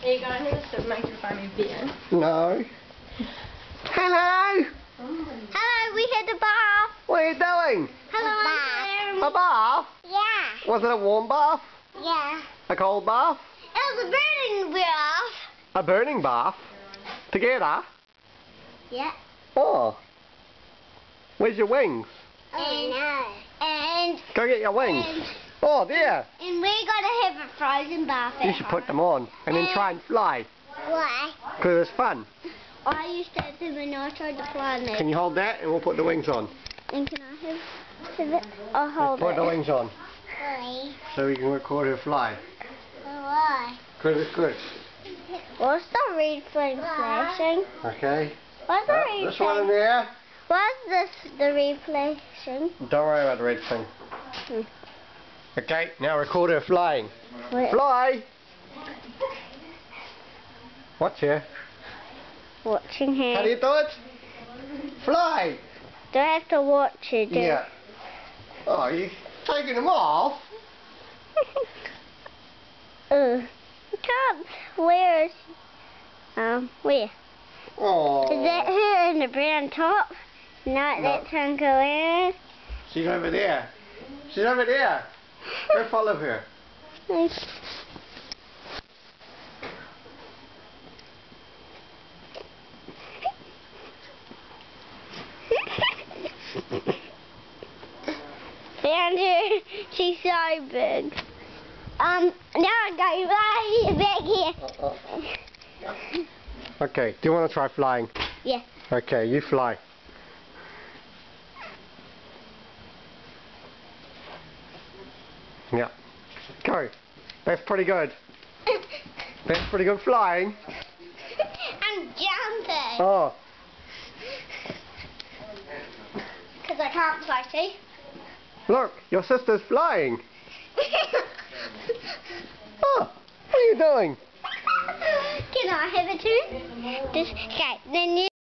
Are you going to the microphone again? No. Hello! Hello, we hit the bath. What are you doing? Hello, A bath? Yeah. Was it a warm bath? Yeah. A cold bath? It was a burning bath. A burning bath? Together? Yeah. Oh. Where's your wings? Oh, no. And Go get your wings. Oh, there. and we're gonna have a frozen bath. You should put them on and then try and fly. Why? Because it's fun. I used to have them and I tried to fly in Can you hold that and we'll put the wings on? And can I have it? I'll hold Put it. the wings on Why? so we can record her fly. Why? Because it's good. What's the red flame flashing? Okay. What's the red This one in flame? there. What's this? The red flashing? Don't worry about the red thing. Okay, now record her flying. Wait. Fly! Watch her. Watching her. How do you do it? Fly! Do I have to watch her do? Yeah. Oh, you taking them off? I can't. Where is where? Oh. Is that her in the brown top? Not No. that Tunkalera. She's over there. She's over there. Go follow her. Found her. She's so big. Now I'm going right back here. Okay, do you want to try flying? Yeah. Okay, you fly. Yeah. Go. That's pretty good. That's pretty good flying. I'm jumping. Oh. Because I can't fly, see? Look, your sister's flying. Oh, what are you doing? Can I have it too? Okay, then you